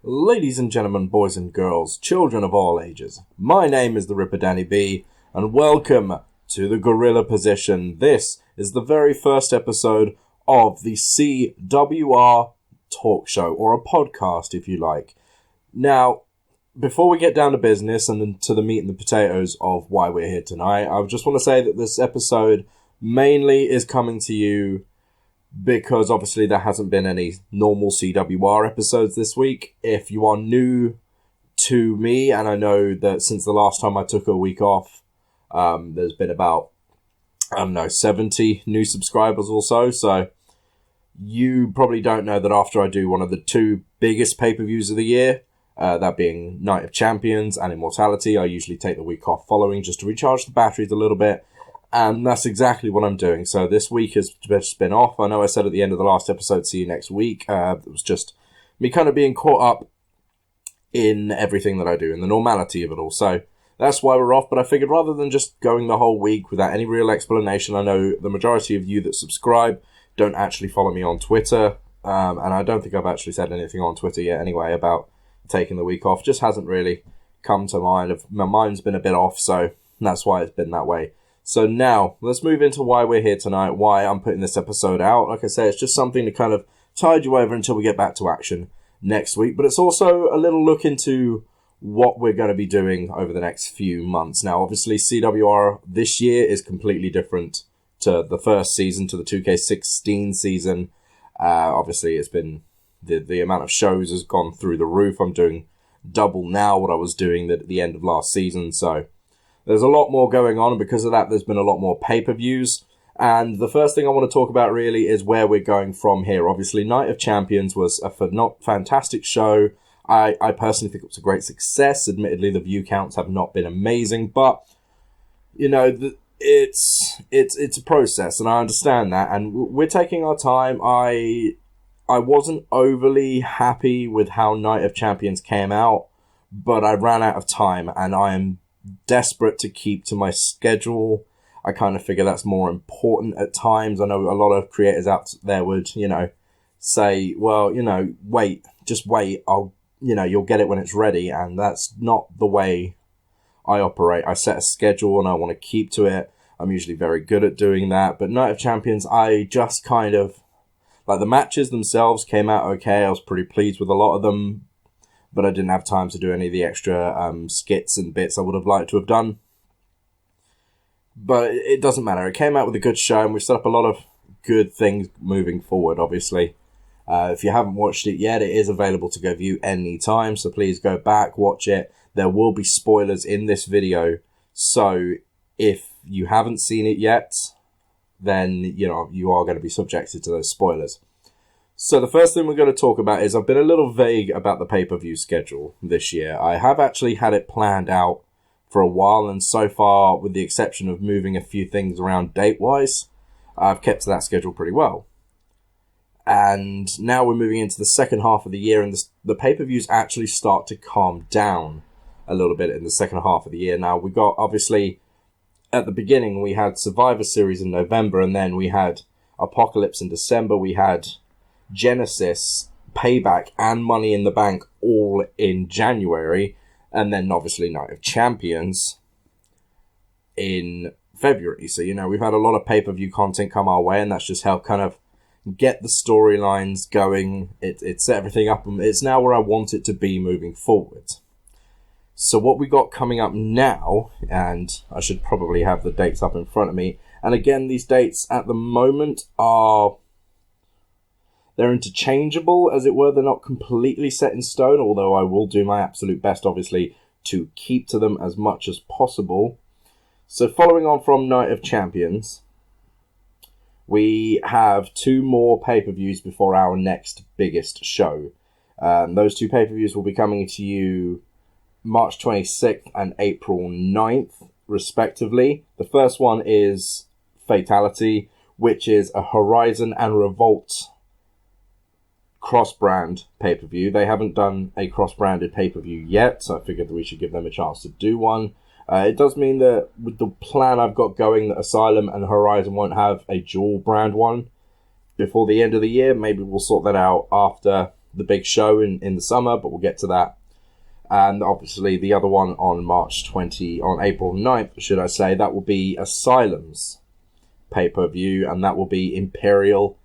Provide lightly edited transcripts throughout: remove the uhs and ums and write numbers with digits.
Ladies and gentlemen, boys and girls, children of all ages, my name is the Ripper Danny B, and welcome to the Guerrilla Position. This is the very first episode of the CWR talk show, or a podcast if you like. Now, before we get down to business and to the meat and the potatoes of why we're here tonight, I just want to say that this episode mainly is coming to you because obviously there hasn't been any normal CWR episodes this week. If you are new to me, and I know that since the last time I took a week off, there's been about, 70 new subscribers or so you probably don't know that after I do one of the two biggest pay-per-views of the year, that being Night of Champions and Immortality, I usually take the week off following just to recharge the batteries a little bit. And that's exactly what I'm doing. So this week has just been off. I know I said at the end of the last episode, see you next week. It was just me kind of being caught up in everything that I do and the normality of it all. So that's why we're off. But I figured rather than just going the whole week without any real explanation, I know the majority of you that subscribe don't actually follow me on Twitter. And I don't think I've actually said anything on Twitter yet anyway about taking the week off. Just hasn't really come to mind. My mind's been a bit off, so that's why it's been that way. So now, let's move into why we're here tonight, why I'm putting this episode out. Like I say, it's just something to kind of tide you over until we get back to action next week. But it's also a little look into what we're going to be doing over the next few months. Now, obviously, CWR this year is completely different to the first season, to the 2K16 season. Obviously, it's been the amount of shows has gone through the roof. I'm doing double now what I was doing at the end of last season, so there's a lot more going on, and because of that, there's been a lot more pay-per-views. And the first thing I want to talk about really is where we're going from here. Obviously, Night of Champions was a fantastic show. I personally think it was a great success. Admittedly, the view counts have not been amazing, but you know, it's a process, and I understand that. And we're taking our time. I wasn't overly happy with how Night of Champions came out, but I ran out of time, and I am desperate to keep to my schedule. I kind of figure that's more important at times. I know a lot of creators out there would, say, well, just wait. You'll get it when it's ready. And that's not the way I operate. I set a schedule and I want to keep to it. I'm usually very good at doing that. But Night of Champions, I just kind of, like, the matches themselves came out okay. I was pretty pleased with a lot of them, but I didn't have time to do any of the extra skits and bits I would have liked to have done. But it doesn't matter. It came out with a good show, and we've set up a lot of good things moving forward, obviously. If you haven't watched it yet, it is available to go view any time, so please go back, watch it. There will be spoilers in this video, so if you haven't seen it yet, then you are going to be subjected to those spoilers. So the first thing we're going to talk about is I've been a little vague about the pay-per-view schedule this year. I have actually had it planned out for a while, and so far, with the exception of moving a few things around date-wise, I've kept to that schedule pretty well. And now we're moving into the second half of the year, and the pay-per-views actually start to calm down a little bit in the second half of the year. Now, we got, obviously, at the beginning, we had Survivor Series in November, and then we had Apocalypse in December, we had Genesis, Payback, and Money in the Bank all in January, and then obviously Night of Champions in February. So, we've had a lot of pay-per-view content come our way, and that's just helped kind of get the storylines going. It set everything up, and it's now where I want it to be moving forward. So what we got coming up now, and I should probably have the dates up in front of me, and again, these dates at the moment they're interchangeable, as it were. They're not completely set in stone, although I will do my absolute best, obviously, to keep to them as much as possible. So following on from Night of Champions, we have two more pay-per-views before our next biggest show. Those two pay-per-views will be coming to you March 26th and April 9th, respectively. The first one is Fatality, which is a Horizon and Revolt cross-brand pay-per-view. They haven't done a cross-branded pay-per-view yet, so I figured that we should give them a chance to do one. It does mean that with the plan I've got going, that Asylum and Horizon won't have a dual brand one before the end of the year. Maybe we'll sort that out after the big show in the summer, but we'll get to that. And obviously the other one on April 9th, should I say, that will be Asylum's pay-per-view, and that will be Imperial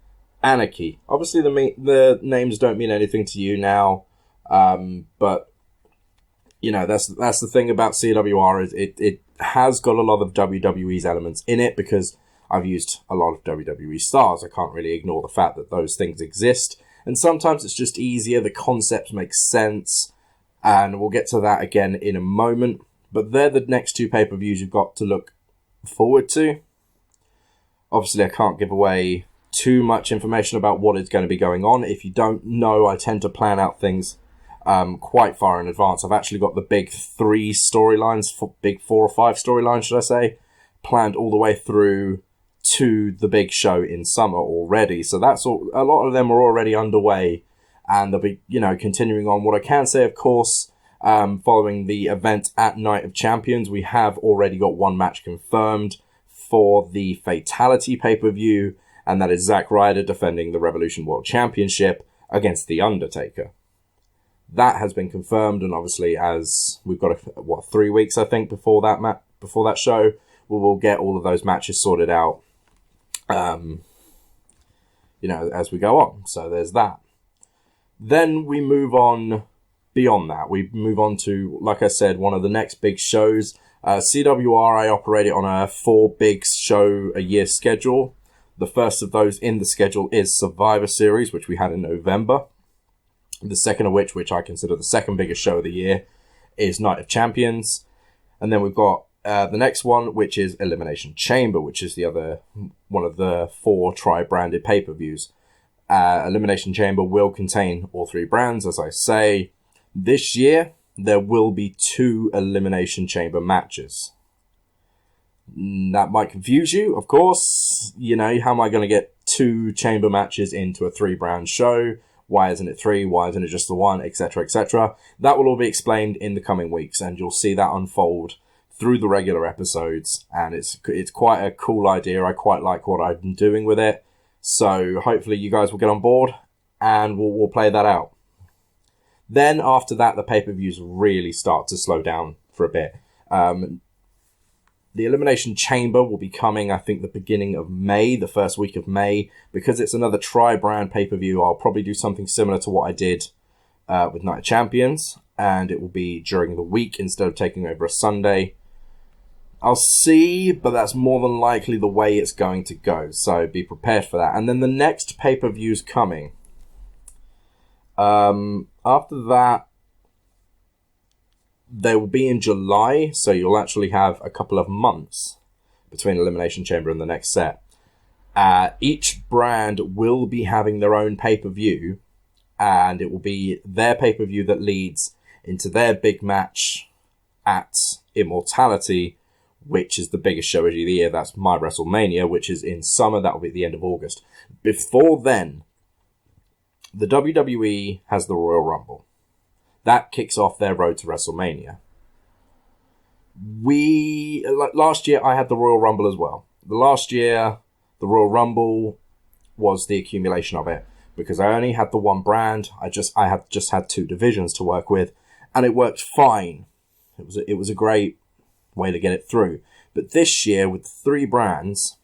Anarchy. Obviously the names don't mean anything to you now, but you know, that's the thing about CWR, is it has got a lot of WWE's elements in it, because I've used a lot of WWE stars. I can't really ignore the fact that those things exist, and sometimes it's just easier, the concept makes sense, and we'll get to that again in a moment. But they're the next two pay-per-views you've got to look forward to. Obviously, I can't give away too much information about what is going to be going on. If you don't know, I tend to plan out things quite far in advance. I've actually got the big 3 storylines, big 4 or 5 storylines, should I say, planned all the way through to the big show in summer already. So that's all, a lot of them are already underway, and they'll be, you know, continuing on. What I can say, of course, following the event at Night of Champions, we have already got one match confirmed for the Fatality pay-per-view, and that is Zack Ryder defending the Revolution World Championship against The Undertaker. That has been confirmed, and obviously, as we've got 3 weeks, I think, before that show, we will get all of those matches sorted out, you know, as we go on. So there's that. Then we move on beyond that. We move on to, like I said, one of the next big shows. CWR, I operate it on a 4 big show a year schedule. The first of those in the schedule is Survivor Series, which we had in November. The second of which I consider the second biggest show of the year, is Night of Champions. And then we've got the next one, which is Elimination Chamber, which is the other one of the 4 tri-branded pay-per-views. Elimination Chamber will contain all 3 brands, as I say. This year, there will be 2 Elimination Chamber matches. That might confuse you, of course. You know, how am I going to get 2 chamber matches into a 3-brand show? Why isn't it 3? Why isn't it just the 1? Etc, etc. That will all be explained in the coming weeks, and you'll see that unfold through the regular episodes. And it's quite a cool idea. I quite like what I've been doing with it. So hopefully you guys will get on board, and we'll play that out. Then after that, the pay-per-views really start to slow down for a bit. The Elimination Chamber will be coming, I think, the beginning of May, the first week of May. Because it's another tri-brand pay-per-view, I'll probably do something similar to what I did with Night of Champions. And it will be during the week instead of taking over a Sunday. I'll see, but that's more than likely the way it's going to go. So be prepared for that. And then the next pay-per-view's coming. After that, they will be in July, so you'll actually have a couple of months between Elimination Chamber and the next set. Each brand will be having their own pay-per-view, and it will be their pay-per-view that leads into their big match at Immortality, which is the biggest show of the year. That's my WrestleMania, which is in summer. That will be at the end of August. Before then, the WWE has the Royal Rumble. That kicks off their road to WrestleMania. Last year, I had the Royal Rumble as well. Last year, the Royal Rumble was the accumulation of it, because I only had the one brand. I had just had 2 divisions to work with, and it worked fine. It was a great way to get it through. But this year, with 3 brands,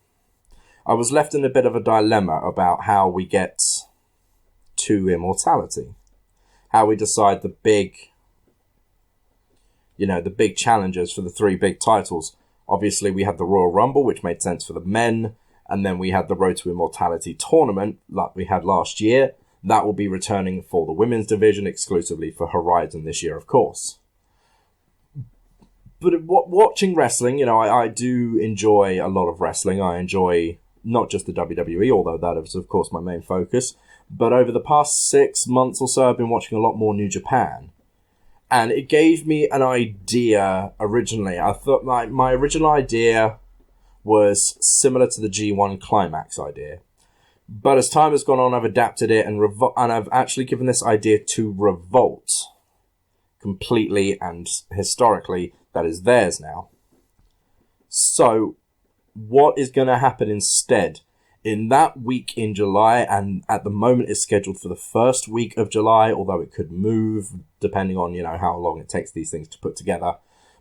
I was left in a bit of a dilemma about how we get to Immortality. How we decide the big challenges for the 3 big titles. Obviously, we had the Royal Rumble, which made sense for the men, and then we had the Road to Immortality tournament, like we had last year. That will be returning for the women's division, exclusively for Horizon this year, of course. But watching wrestling, you know, I do enjoy a lot of wrestling. I enjoy not just the WWE, although that is, of course, my main focus. But over the past 6 months or so, I've been watching a lot more New Japan. And it gave me an idea originally. I thought my original idea was similar to the G1 Climax idea. But as time has gone on, I've adapted it and I've actually given this idea to Revolt. Completely and historically, that is theirs now. So, what is going to happen instead In that week in July, and at the moment it's scheduled for the first week of July, although it could move depending on, how long it takes these things to put together,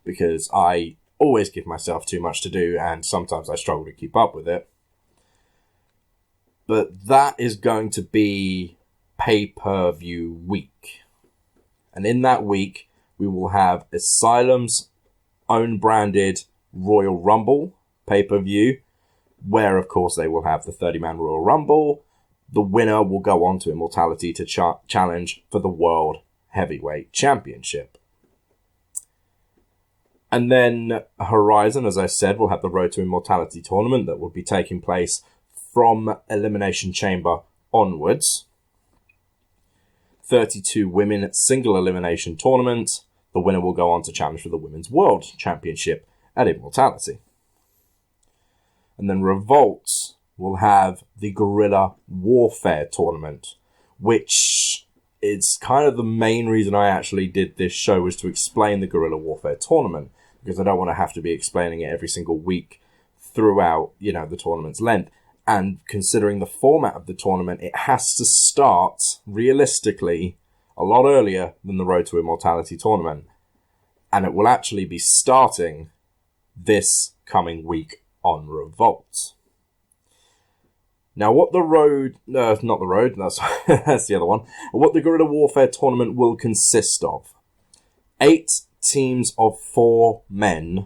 because I always give myself too much to do and sometimes I struggle to keep up with it. But that is going to be pay-per-view week. And in that week, we will have Asylum's own branded Royal Rumble pay-per-view, where, of course, they will have the 30-man Royal Rumble. The winner will go on to Immortality to challenge for the World Heavyweight Championship. And then Horizon, as I said, will have the Road to Immortality tournament that will be taking place from Elimination Chamber onwards. 32 women single elimination tournament. The winner will go on to challenge for the Women's World Championship at Immortality. And then Revolt will have the Guerrilla Warfare tournament, which is kind of the main reason I actually did this show, was to explain the Guerrilla Warfare tournament, because I don't want to have to be explaining it every single week throughout, the tournament's length. And considering the format of the tournament, it has to start, realistically, a lot earlier than the Road to Immortality tournament. And it will actually be starting this coming week on Revolt. Now, what that's that's the other one. What the Guerrilla Warfare tournament will consist of. 8 teams of 4 men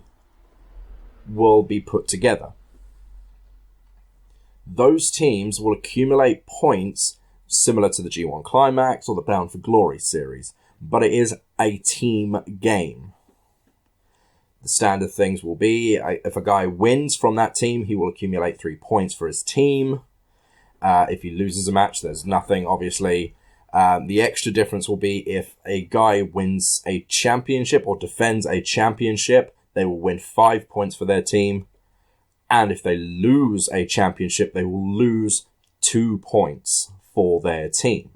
will be put together. Those teams will accumulate points similar to the G1 Climax or the Bound for Glory series, but it is a team game. The standard things will be, if a guy wins from that team, he will accumulate 3 points for his team. If he loses a match, there's nothing, obviously. The extra difference will be if a guy wins a championship or defends a championship, they will win 5 points for their team. And if they lose a championship, they will lose 2 points for their team.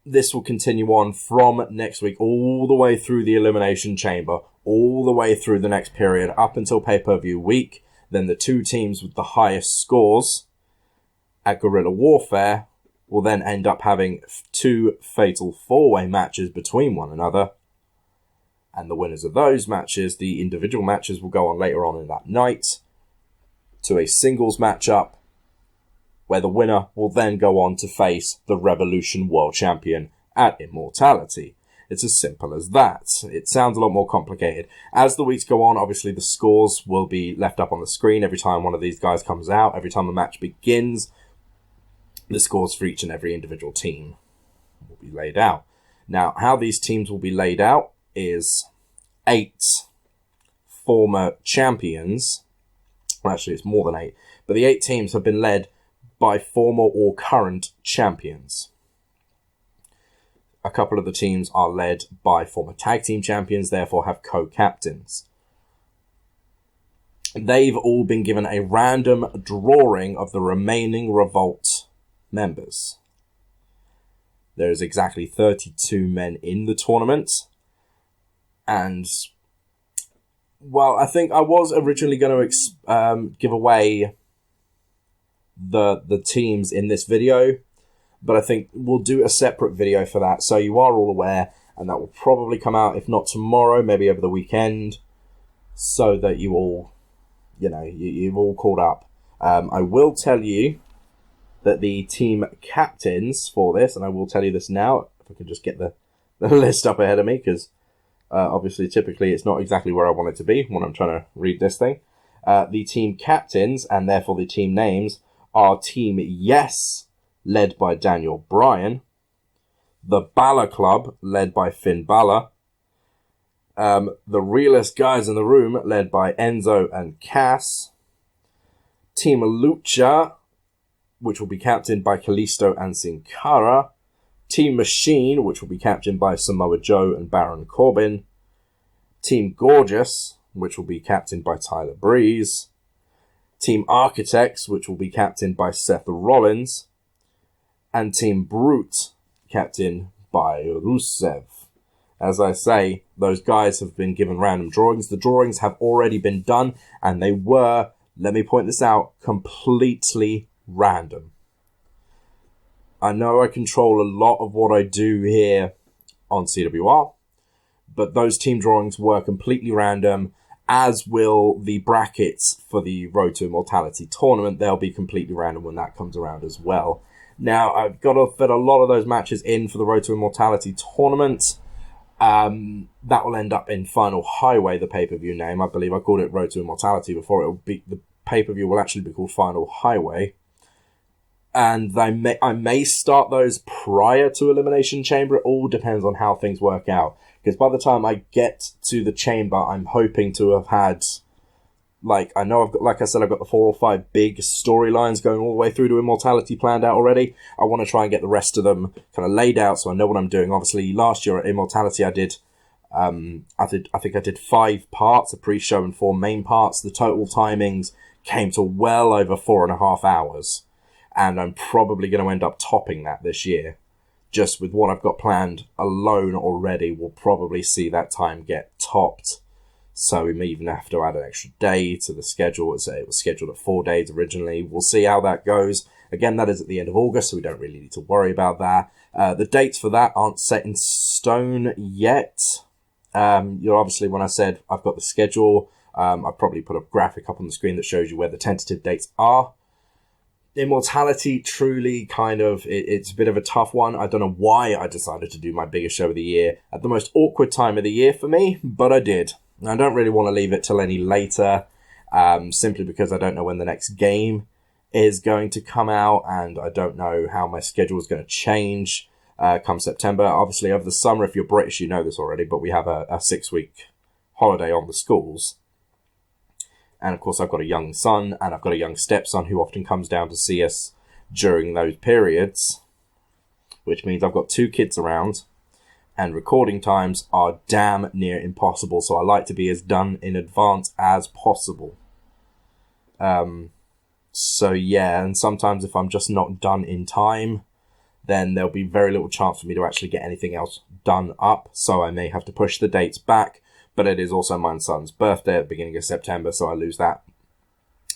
This will continue on from next week all the way through the Elimination Chamber, all the way through the next period, up until pay-per-view week. Then the 2 teams with the highest scores at Guerrilla Warfare will then end up having 2 fatal 4-way matches between one another. And the winners of those matches, the individual matches, will go on later on in that night to a singles matchup, where the winner will then go on to face the Revolution World Champion at Immortality. It's as simple as that. It sounds a lot more complicated. As the weeks go on, obviously the scores will be left up on the screen every time one of these guys comes out. Every time the match begins, the scores for each and every individual team will be laid out. Now, how these teams will be laid out is 8 former champions. Well, actually, it's more than 8. But the 8 teams have been led by former or current champions. A couple of the teams are led by former tag team champions, therefore have co-captains. They've all been given a random drawing of the remaining Revolt members. There's exactly 32 men in the tournament. And, well, I think I was originally going to give away the teams in this video, but I think we'll do a separate video for that, so you are all aware, and that will probably come out, if not tomorrow, maybe over the weekend, so that you all, you've all caught up. I will tell you that the team captains for this, and I will tell you this now, if I can just get the list up ahead of me, because obviously typically it's not exactly where I want it to be when I'm trying to read this thing. The team captains, and therefore the team names, are Team Yes, led by Daniel Bryan. The Balor Club, led by Finn Balor. The realest guys in the room, led by Enzo and Cass. Team Lucha, which will be captained by Kalisto and Sin Cara. Team Machine, which will be captained by Samoa Joe and Baron Corbin. Team Gorgeous, which will be captained by Tyler Breeze. Team Architects, which will be captained by Seth Rollins. And Team Brute, captained by Rusev. As I say, those guys have been given random drawings. The drawings have already been done, and they were let me point this out, completely random. I know I control a lot of what I do here on CWR, but those team drawings were completely random, as will the brackets for the Road to Immortality tournament. They'll be completely random when that comes around as well. Now, I've got to fit a lot of those matches in for the Road to Immortality tournament. That will end up in Final Highway, the pay-per-view name. I believe I called it Road to Immortality before. The pay-per-view will actually be called Final Highway. And I may start those prior to Elimination Chamber. It all depends on how things work out. Because by the time I get to the chamber, I'm hoping to have had, I know I've got the 4 or 5 big storylines going all the way through to Immortality planned out already. I want to try and get the rest of them kind of laid out so I know what I'm doing. Obviously, last year at Immortality, I think I did 5 parts, a pre-show and 4 main parts. The total timings came to well over 4.5 hours. And I'm probably going to end up topping that this year. Just with what I've got planned alone already, we'll probably see that time get topped. So we may even have to add an extra day to the schedule. It was scheduled at 4 days originally. We'll see how that goes. Again, that is at the end of August, so we don't really need to worry about that. The dates for that aren't set in stone yet. Obviously, when I said I've got the schedule, I've probably put a graphic up on the screen that shows you where the tentative dates are. Immortality, truly it's a bit of a tough one. I don't know why I decided to do my biggest show of the year at the most awkward time of the year for me, but I did. I don't really want to leave it till any later, simply because I don't know when the next game is going to come out, and I don't know how my schedule is going to change come September. Obviously, over the summer, if you're British, you know this already, but we have a 6-week holiday on the schools. And of course, I've got a young son and I've got a young stepson who often comes down to see us during those periods, which means I've got 2 kids around and recording times are damn near impossible. So I like to be as done in advance as possible. And sometimes if I'm just not done in time, then there'll be very little chance for me to actually get anything else done up. So I may have to push the dates back. But it is also my son's birthday at the beginning of September, so I lose that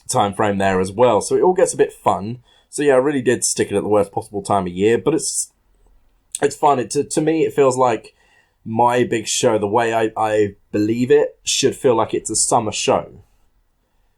time frame there as well. So it all gets a bit fun. So yeah, I really did stick it at the worst possible time of year, but it's fun. To me, it feels like my big show, the way I believe it, should feel like it's a summer show.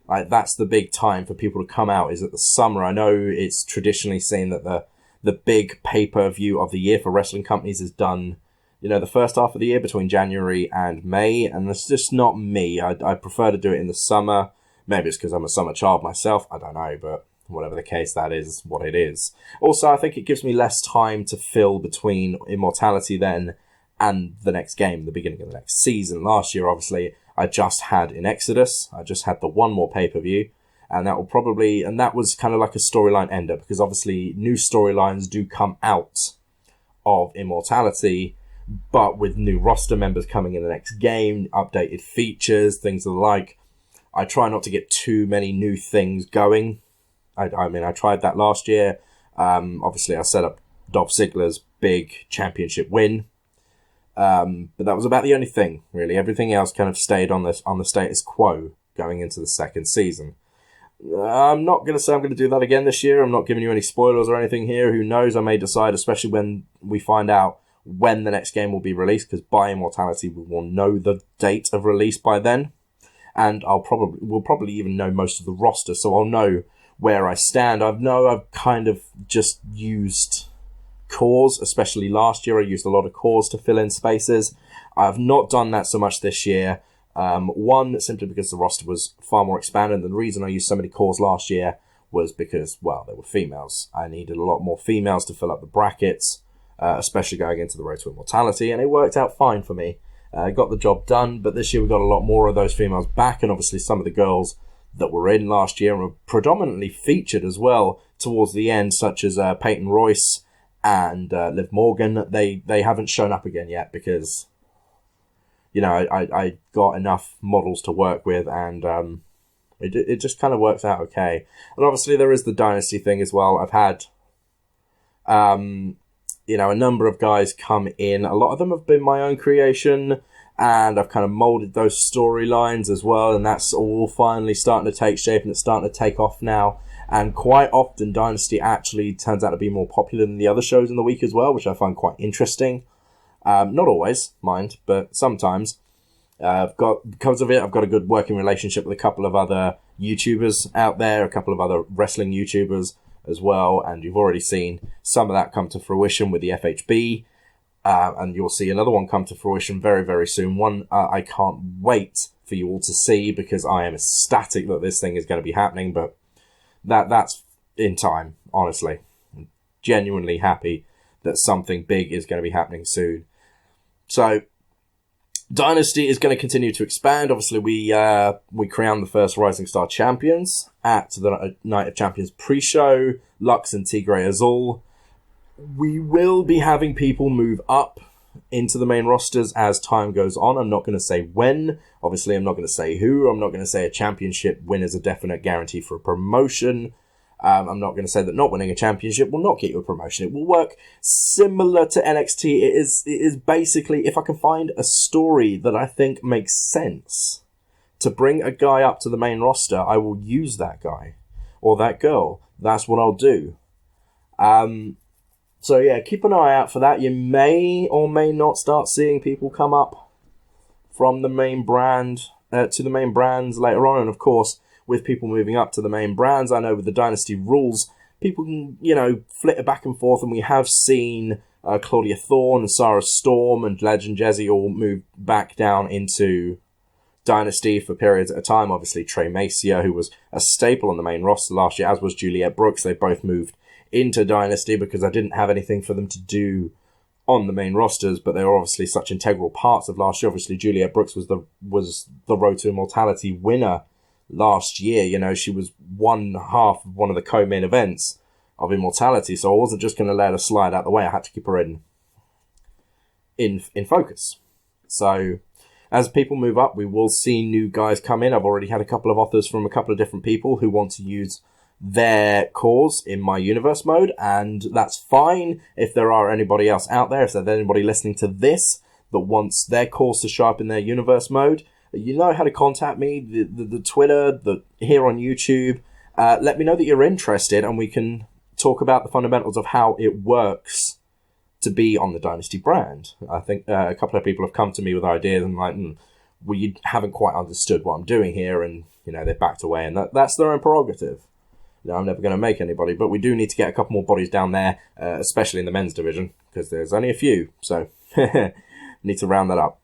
That's the big time for people to come out, is at the summer. I know it's traditionally seen that the big pay-per-view of the year for wrestling companies is done, the first half of the year between January and May, and that's just not me. I prefer to do it in the summer. Maybe it's because I'm a summer child myself. I don't know, but whatever the case, that is what it is. Also, I think it gives me less time to fill between Immortality then and the next game, the beginning of the next season. Last year, obviously, I just had in Exodus. I just had the one more pay-per-view, and that was kind of like a storyline ender, because obviously new storylines do come out of Immortality, but with new roster members coming in the next game, updated features, things of the like. I try not to get too many new things going. I tried that last year. Obviously, I set up Dolph Ziggler's big championship win. But that was about the only thing, really. Everything else kind of stayed on the status quo going into the second season. I'm not going to say I'm going to do that again this year. I'm not giving you any spoilers or anything here. Who knows? I may decide, especially when we find out when the next game will be released, because by Immortality we will know the date of release by then, and we'll probably even know most of the roster, so I'll know where I stand. I've kind of just used cores, especially last year. I used a lot of cores to fill in spaces. I've not done that so much this year. One, simply because the roster was far more expanded. And the reason I used so many cores last year was because, well, there were females. I needed a lot more females to fill up the brackets, especially going into the Road to Immortality, and it worked out fine for me. Got the job done, but this year we got a lot more of those females back, and obviously some of the girls that were in last year and were predominantly featured as well towards the end, such as Peyton Royce and Liv Morgan. They haven't shown up again yet because, I got enough models to work with, and it just kind of works out okay. And obviously there is the Dynasty thing as well. I've had a number of guys come in. A lot of them have been my own creation, and I've kind of molded those storylines as well, and that's all finally starting to take shape, and it's starting to take off now. And quite often, Dynasty actually turns out to be more popular than the other shows in the week as well, which I find quite interesting. Not always, mind, but sometimes. Because of it, I've got a good working relationship with a couple of other YouTubers out there, a couple of other wrestling YouTubers as well, and you've already seen some of that come to fruition with the FHB. And you'll see another one come to fruition very, very soon. One I can't wait for you all to see, because I am ecstatic that this thing is going to be happening, but that's in time, honestly. I'm genuinely happy that something big is going to be happening soon. So, Dynasty is going to continue to expand. Obviously, we crowned the first Rising Star champions at the Night of Champions pre-show, Lux and Tigre Azul. We will be having people move up into the main rosters as time goes on. I'm not going to say when. Obviously, I'm not going to say who. I'm not going to say a championship win is a definite guarantee for a promotion. I'm not going to say that not winning a championship will not get you a promotion. It will work similar to NXT. It is basically, if I can find a story that I think makes sense to bring a guy up to the main roster, I will use that guy or that girl. That's what I'll do. So yeah, keep an eye out for that. You may or may not start seeing people come up from the main brand to the main brands later on. And of course, with people moving up to the main brands, I know with the Dynasty rules, people can, flitter back and forth. And we have seen Claudia Thorne and Sarah Storm and Legend Jezzy all move back down into Dynasty for periods at a time. Obviously, Trey Macia, who was a staple on the main roster last year, as was Juliette Brooks. They both moved into Dynasty because I didn't have anything for them to do on the main rosters, but they were obviously such integral parts of last year. Obviously, Juliette Brooks was the Road to Immortality winner last year. She was one half of one of the co-main events of Immortality, so I wasn't just going to let her slide out the way. I had to keep her in focus. So as people move up, we will see new guys come in. I've already had a couple of offers from a couple of different people who want to use their cause in my universe mode, and that's fine. If there are anybody else out there, if there's anybody listening to this that wants their cause to show up in their universe mode, you know how to contact me, the Twitter, here on YouTube. Let me know that you're interested, and we can talk about the fundamentals of how it works to be on the Dynasty brand. I think a couple of people have come to me with ideas and like, well, you haven't quite understood what I'm doing here, and they've backed away, and that's their own prerogative. I'm never going to make anybody, but we do need to get a couple more bodies down there, especially in the men's division, because there's only a few, so need to round that up.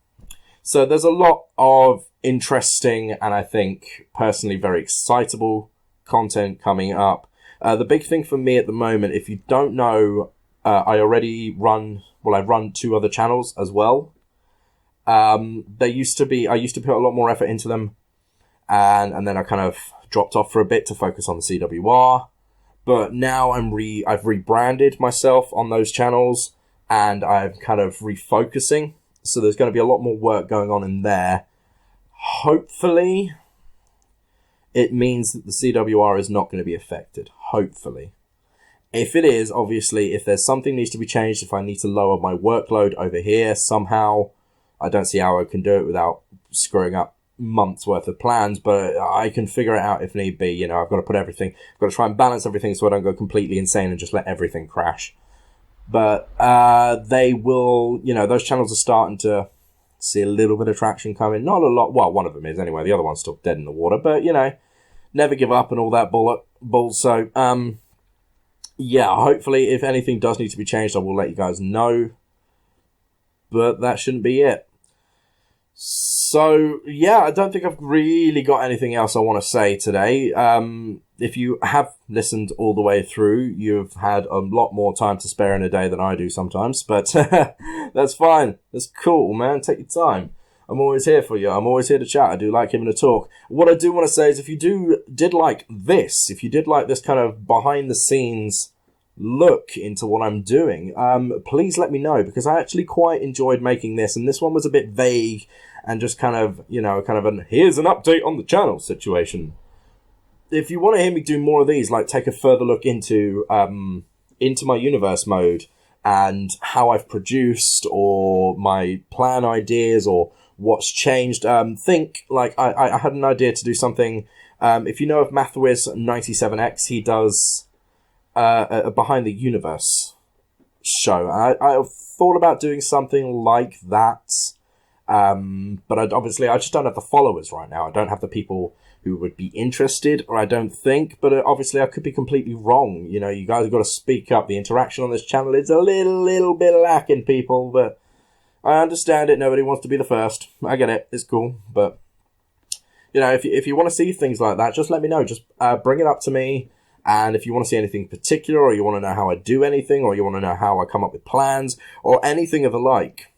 So there's a lot of interesting and I think personally very excitable content coming up. The big thing for me at the moment, if you don't know, I run 2 other channels as well. I used to put a lot more effort into them, and then I kind of dropped off for a bit to focus on the CWR, but now I've rebranded myself on those channels, and I'm kind of refocusing, so there's going to be a lot more work going on in there. Hopefully, it means that the CWR is not going to be affected. Hopefully. If it is, obviously, if there's something needs to be changed, if I need to lower my workload over here somehow, I don't see how I can do it without screwing up months worth of plans, but I can figure it out if need be. I've got to try and balance everything so I don't go completely insane and just let everything crash. But they will, those channels are starting to see a little bit of traction coming. Not a lot. Well, one of them is anyway. The other one's still dead in the water, but never give up and all that bull. So yeah, hopefully if anything does need to be changed, I will let you guys know. But that shouldn't be it. So, yeah, I don't think I've really got anything else I want to say today. If you have listened all the way through, you've had a lot more time to spare in a day than I do sometimes, but that's fine. That's cool, man. Take your time. I'm always here for you. I'm always here to chat. I do like giving a talk. What I do want to say is if you did like this, if you did like this kind of behind-the-scenes look into what I'm doing, please let me know, because I actually quite enjoyed making this, and this one was a bit vague and just kind of here's an update on the channel situation. If you want to hear me do more of these, like take a further look into my universe mode and how I've produced, or my plan ideas, or what's changed. Think, like, I had an idea to do something. If you know of MathWiz97X, he does a Behind the Universe show. I thought about doing something like that. But obviously I just don't have the followers right now. I don't have the people who would be interested, or I don't think, but obviously I could be completely wrong. You know, you guys have got to speak up. The interaction on this channel is a little bit lacking, people, but I understand it. Nobody wants to be the first. I get it. It's cool. But, you know, if you want to see things like that, just let me know. Just bring it up to me. And if you want to see anything particular, or you want to know how I do anything, or you want to know how I come up with plans, or anything of the like,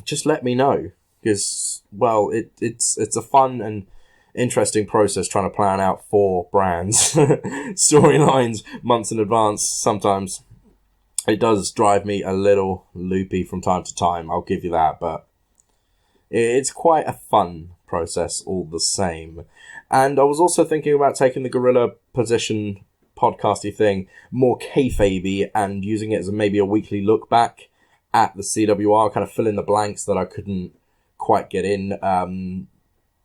just let me know. Because, well, it's a fun and interesting process trying to plan out 4 brands, storylines months in advance. Sometimes it does drive me a little loopy from time to time, I'll give you that, but it's quite a fun process all the same. And I was also thinking about taking the Guerrilla Position podcasty thing more kayfabe and using it as maybe a weekly look back at the CWR, kind of fill in the blanks that I couldn't quite get in.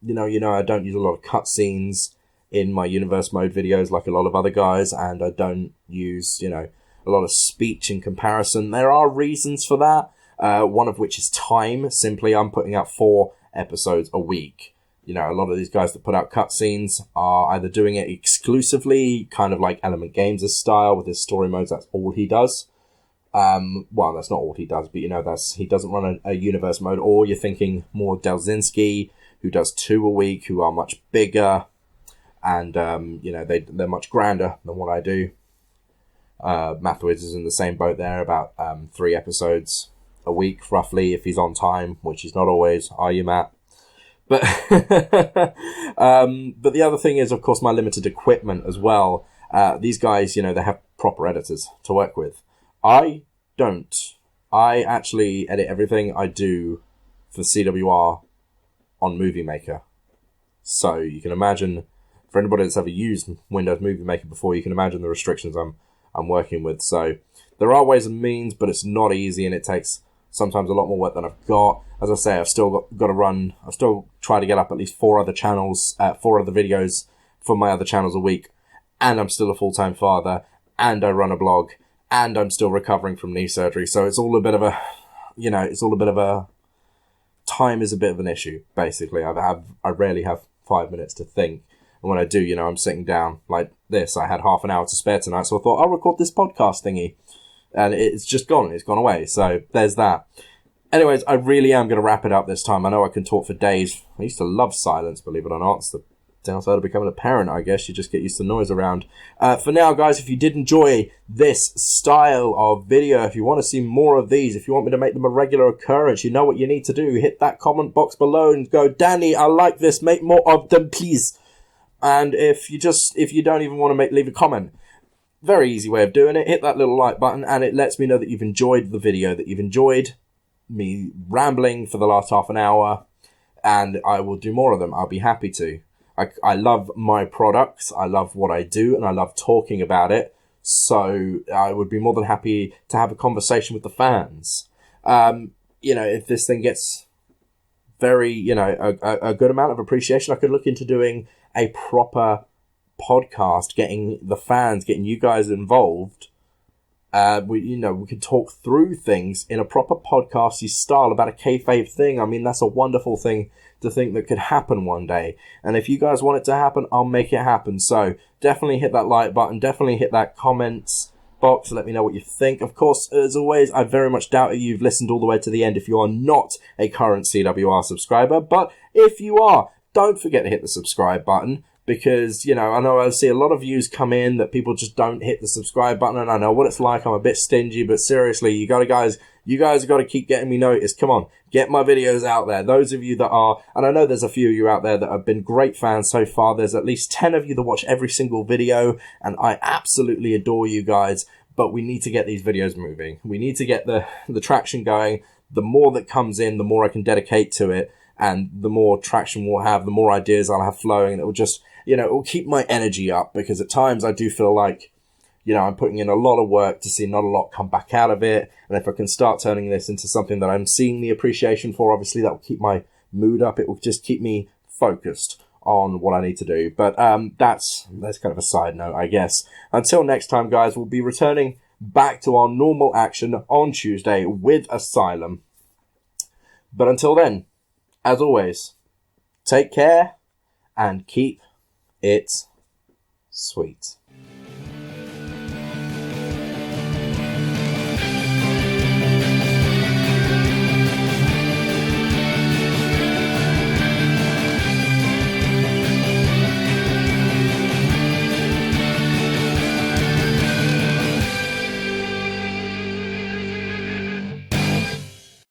You know, I don't use a lot of cutscenes in my universe mode videos like a lot of other guys, and I don't use, you know, a lot of speech in comparison. There are reasons for that, one of which is time. Simply, I'm putting out 4 episodes a week. You know, a lot of these guys that put out cutscenes are either doing it exclusively, kind of like Element Games' style with his story modes. That's all he does. Well, that's not all he does, but, you know, he doesn't run a universe mode. Or you're thinking more Delzinski, who does 2 a week, who are much bigger, and, you know, they're much grander than what I do. Mathwiz is in the same boat there, about 3 episodes a week, roughly, if he's on time, which he's not always. Are you, Matt? But, but the other thing is, of course, my limited equipment as well. These guys, you know, they have proper editors to work with. I don't. I actually edit everything I do for CWR on Movie Maker. So you can imagine, for anybody that's ever used Windows Movie Maker before, you can imagine the restrictions I'm working with. So there are ways and means, but it's not easy, and it takes sometimes a lot more work than I've got. As I say, I've still got to run. I've still tried to get up at least 4 other channels, 4 other videos for my other channels a week, and I'm still a full-time father, and I run a blog, and I'm still recovering from knee surgery. So it's all a bit of a, you know, time is a bit of an issue, basically. I rarely have 5 minutes to think. And when I do, you know, I'm sitting down like this. I had half an hour to spare tonight, so I thought, I'll record this podcast thingy. And it's just gone. It's gone away. So there's that. Anyways, I really am going to wrap it up this time. I know I can talk for days. I used to love silence, believe it or not. It's the downside of becoming a parent, I guess. You just get used to noise around. For now, guys, if you did enjoy this style of video, if you want to see more of these, if you want me to make them a regular occurrence, you know what you need to do. Hit that comment box below and go, Danny, I like this. Make more of them, please. And if you don't even want to leave a comment, very easy way of doing it. Hit that little like button, and it lets me know that you've enjoyed the video, that you've enjoyed me rambling for the last half an hour, and I will do more of them. I'll be happy to. I love my products, I love what I do, and I love talking about it, so I would be more than happy to have a conversation with the fans. You know, if this thing gets very, you know, a good amount of appreciation, I could look into doing a proper podcast, getting the fans, getting you guys involved. We could talk through things in a proper podcasty style about a kayfabe thing. I mean, that's a wonderful thing to think that could happen one day. And if you guys want it to happen, I'll make it happen. So definitely hit that like button. Definitely hit that comments box. Let me know what you think. Of course, as always, I very much doubt that you've listened all the way to the end if you are not a current CWR subscriber. But if you are, don't forget to hit the subscribe button. Because, you know I see a lot of views come in that people just don't hit the subscribe button, and I know what it's like. I'm a bit stingy, but seriously, you guys have got to keep getting me noticed. Come on, get my videos out there. Those of you that are, and I know there's a few of you out there that have been great fans so far. There's at least 10 of you that watch every single video, and I absolutely adore you guys. But we need to get these videos moving. We need to get the traction going. The more that comes in, the more I can dedicate to it, and the more traction we'll have, the more ideas I'll have flowing. That will just, it will keep my energy up, because at times I do feel like I'm putting in a lot of work to see not a lot come back out of it. And if I can start turning this into something that I'm seeing the appreciation for, obviously that will keep my mood up. It will just keep me focused on what I need to do. But that's kind of a side note, I guess. Until next time, guys, we'll be returning back to our normal action on Tuesday with Asylum. But until then, as always, take care and keep it sweet.